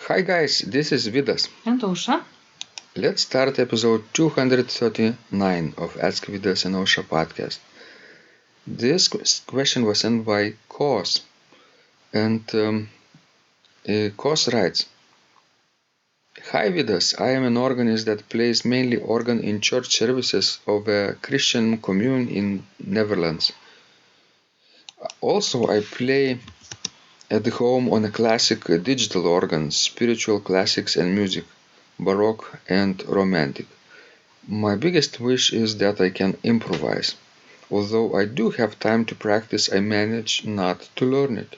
Hi guys, this is Vidas. And Ausra. Let's start episode 239 of Ask Vidas and Ausra podcast. This question was sent by Koos, and Koos writes, Hi Vidas, I am an organist that plays mainly organ in church services of a Christian commune in Netherlands. Also, I play at home on a classic digital organ, spiritual classics and music, Baroque and Romantic. My biggest wish is that I can improvise. Although I do have time to practice, I manage not to learn it.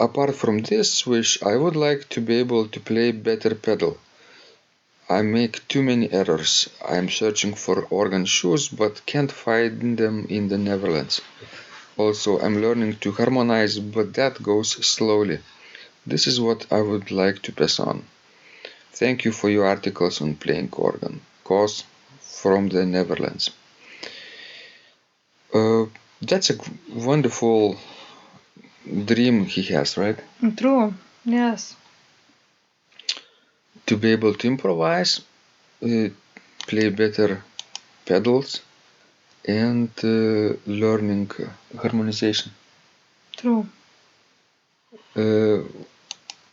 Apart from this wish, I would like to be able to play better pedal. I make too many errors. I am searching for organ shoes but can't find them in the Netherlands. Also, I'm learning to harmonize, but that goes slowly. This is what I would like to pass on. Thank you for your articles on playing organ. Koos from the Netherlands. That's a wonderful dream he has, right? True, yes. To be able to improvise, play better pedals, and learning harmonization. True.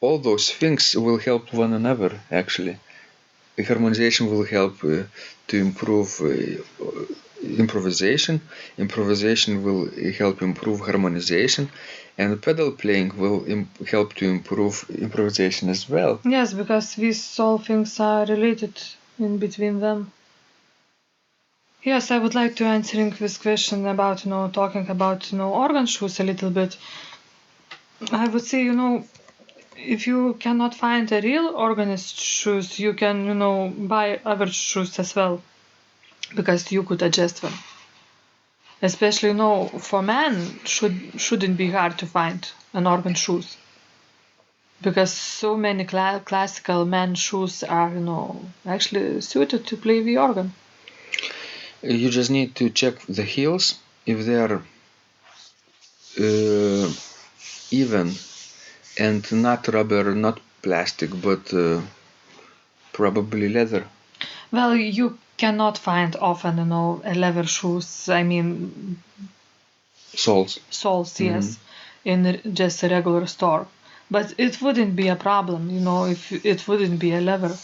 All those things will help one another, actually. Harmonization will help to improve improvisation. Improvisation will help improve harmonization, and pedal playing will help to improve improvisation as well. Yes, because these all things are related in between them. Yes, I would like to answering this question about, talking about, organ shoes a little bit. I would say, if you cannot find a real organist shoes, you can, buy other shoes as well, because you could adjust them. Especially, for men, shouldn't be hard to find an organ shoes. Because so many classical men shoes are, actually suited to play the organ. You just need to check the heels if they are even and not rubber, not plastic, but probably leather. Well, you cannot find often, a leather shoes. I mean, Soles. soles, yes, in just a regular store. But it wouldn't be a problem, if it wouldn't be a leather.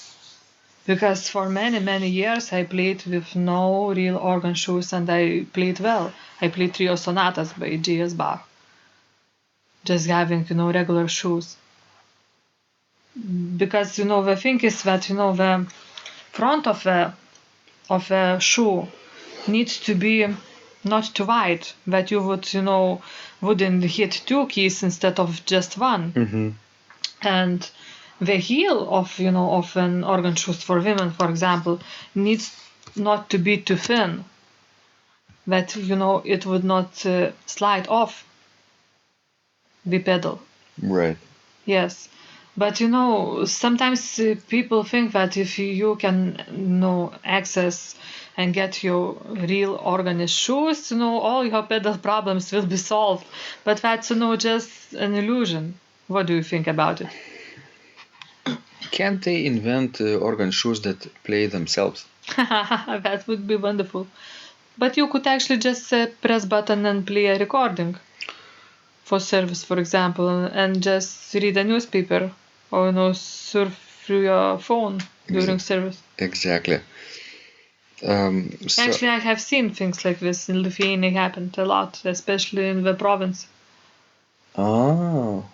Because for many, many years I played with no real organ shoes and I played well. I played trio sonatas by J.S. Bach. Just having, regular shoes. Because, the thing is that, the front of a shoe needs to be not too wide, that you would, wouldn't hit two keys instead of just one. Mm-hmm. And the heel of, of an organ shoes for women, for example, needs not to be too thin, that, it would not slide off the pedal. Right. Yes. But, sometimes people think that if you can, access and get your real organist shoes, all your pedal problems will be solved. But that's, just an illusion. What do you think about it? Can't they invent organ shoes that play themselves? That would be wonderful. But you could actually just press button and play a recording for service, for example, and just read a newspaper or surf through your phone during service. Exactly. Actually, I have seen things like this in Lithuania happened a lot, especially in the province. Oh.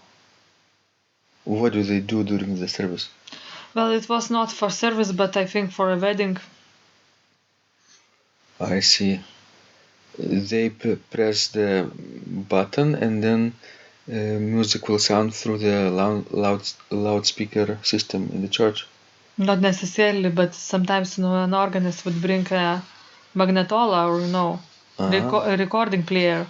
What do they do during the service? Well, it was not for service, but I think for a wedding. I see. They press the button and then music will sound through the loudspeaker system in the church. Not necessarily, but sometimes an organist would bring a magnetola or a recording player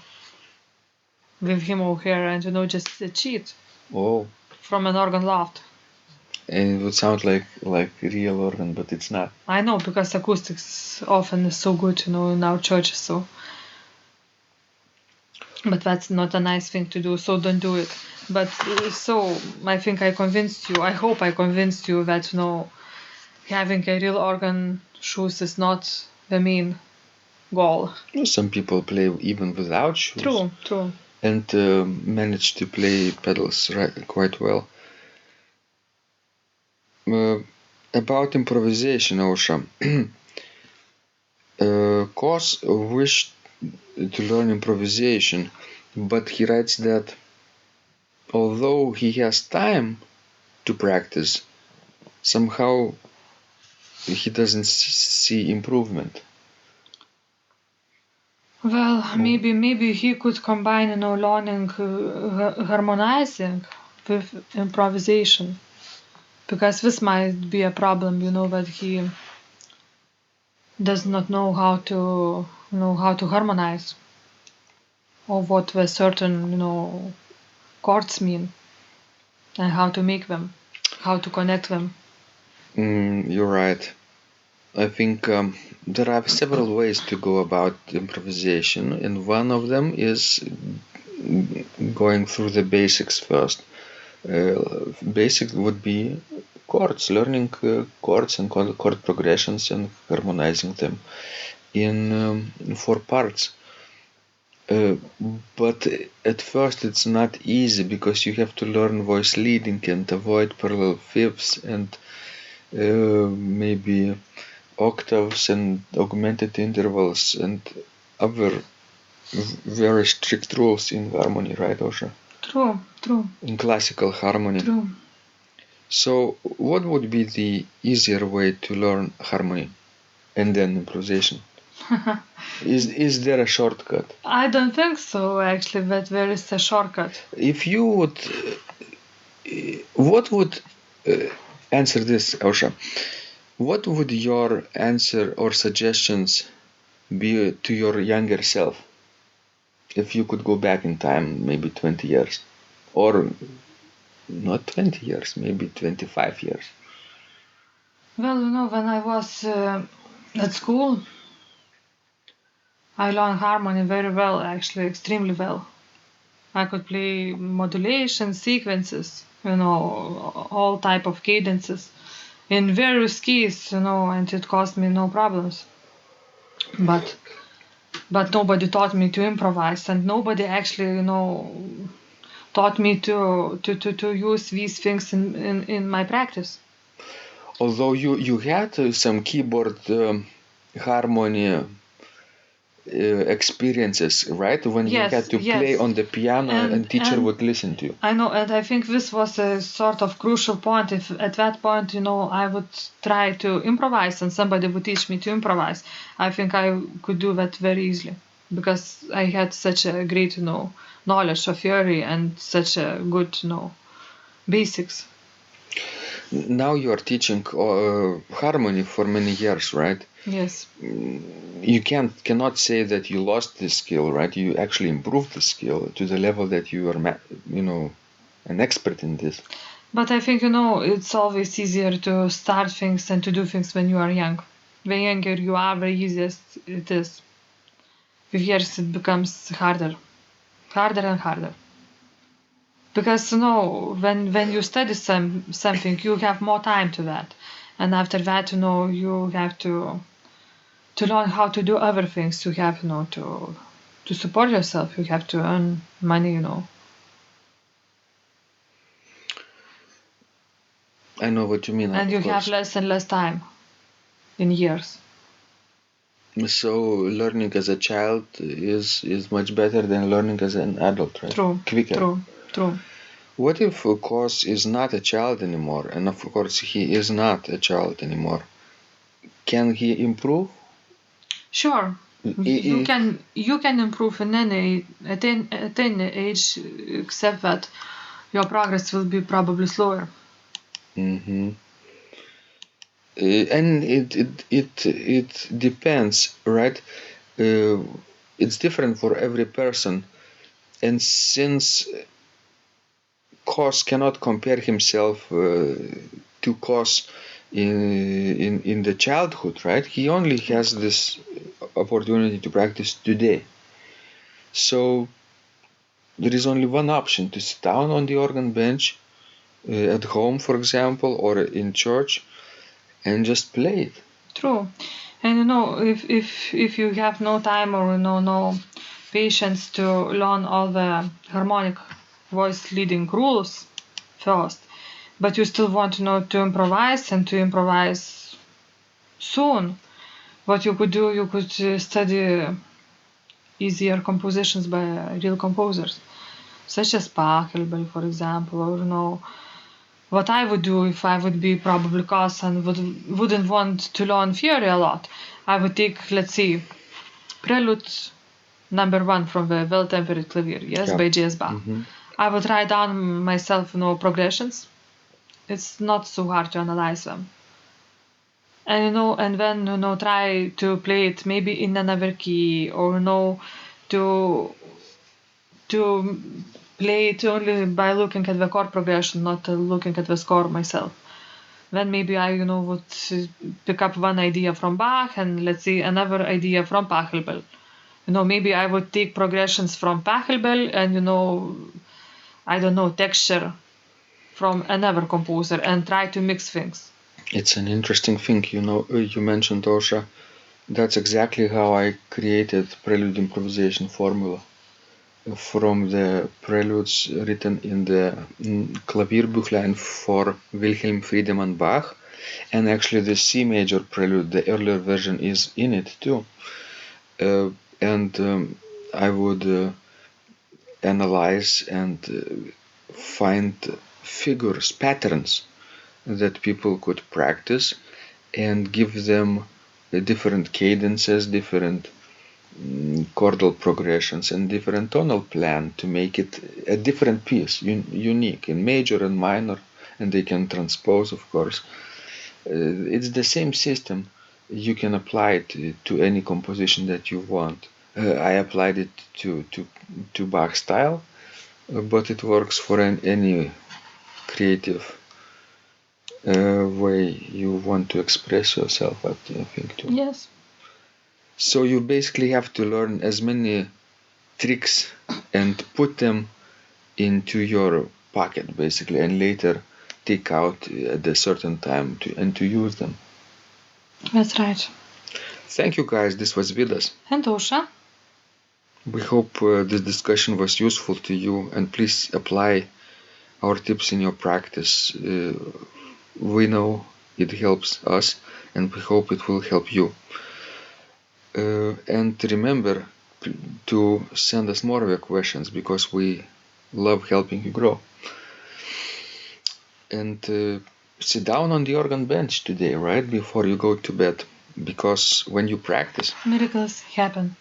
with him or her, and just a cheat. Oh. From an organ loft. And it would sound like real organ, but it's not. I know, because acoustics often is so good, in our churches. So But that's not a nice thing to do, so don't do it. But so I think I convinced you. I hope I convinced you that having a real organ shoes is not the main goal. Some people play even without shoes. True. And manage to play pedals quite well. About improvisation, Osha. Koos wished to learn improvisation, but he writes that although he has time to practice, somehow he doesn't see improvement. Well, maybe he could combine, learning harmonizing with improvisation, because this might be a problem, that he does not know how to harmonize, or what the certain chords mean, and how to make them, how to connect them. You're right. I think there are several ways to go about improvisation, and one of them is going through the basics first. Basic would be chords, learning chords and chord progressions and harmonizing them in 4 parts. But at first it's not easy because you have to learn voice leading and avoid parallel fifths and maybe octaves and augmented intervals and other very strict rules in harmony, right, Osha? True. In classical harmony. True. So, what would be the easier way to learn harmony and then improvisation? Is there a shortcut? I don't think so, actually, that there is a shortcut. If you would, what would answer this, Osha? What would your answer or suggestions be to your younger self if you could go back in time, maybe 20 years? Or not 20 years, maybe 25 years? Well, when I was at school, I learned harmony very well, actually, extremely well. I could play modulation, sequences, all type of cadences in various keys, and it caused me no problems. But nobody taught me to improvise, and nobody actually, taught me to use these things in my practice. Although you had some keyboard harmony experiences, right? When you had to play on the piano and teacher would listen to you. I know, and I think this was a sort of crucial point. If at that point, I would try to improvise and somebody would teach me to improvise, I think I could do that very easily because I had such a great, knowledge of theory and such a good, basics. Now you are teaching harmony for many years, right? Yes. You cannot say that you lost this skill, right? You actually improved the skill to the level that you are, an expert in this. But I think, it's always easier to start things and to do things when you are young. The younger you are, the easiest it is. With years it becomes harder and harder. Because when you study something, you have more time to that, and after that, you have to learn how to do other things. You have, to support yourself. You have to earn money. I know what you mean. And you have less and less time in years. So learning as a child is much better than learning as an adult, right? True. Quicker. True. What if Koos is not a child anymore? And of course, he is not a child anymore. Can he improve? Sure. You can improve at any age, except that your progress will be probably slower. Mm-hmm. And it depends, right? It's different for every person, and since Koos cannot compare himself to Koos in the childhood, right? He only has this opportunity to practice today. So there is only one option: to sit down on the organ bench at home, for example, or in church, and just play it. True. And if you have no time or no patience to learn all the harmonic voice leading rules first, but you still want to improvise and to improvise soon, what you could do, you could study easier compositions by real composers, such as Pachelbel, for example, or what I would do if I would be probably Koos and wouldn't want to learn theory a lot. I would take, let's see, Prelude number 1 from the Well-Tempered Clavier, yes, Yeah. by J.S. Bach. I would write down myself, progressions. It's not so hard to analyze them. And and then try to play it maybe in another key, or to play it only by looking at the chord progression, not looking at the score myself. Then maybe I would pick up one idea from Bach and let's say another idea from Pachelbel. Maybe I would take progressions from Pachelbel and I don't know, texture from another composer and try to mix things. It's an interesting thing, you mentioned, Osha. That's exactly how I created prelude improvisation formula. From the preludes written in the Klavierbüchlein for Wilhelm Friedemann Bach, and actually the C major prelude, the earlier version, is in it too. And I would analyze and find figures, patterns that people could practice, and give them different cadences, different chordal progressions, and different tonal plan to make it a different piece, unique in major and minor, and they can transpose, of course. It's the same system. You can apply it to any composition that you want. I applied it to Bach style, but it works for any creative way you want to express yourself, I think too. Yes. So you basically have to learn as many tricks and put them into your pocket, basically, and later take out at a certain time to use them. That's right. Thank you, guys. This was Vidas. And Osha. We hope this discussion was useful to you, and please apply our tips in your practice. We know it helps us, and we hope it will help you. And remember to send us more of your questions, because we love helping you grow. And sit down on the organ bench today, right before you go to bed, because when you practice, miracles happen.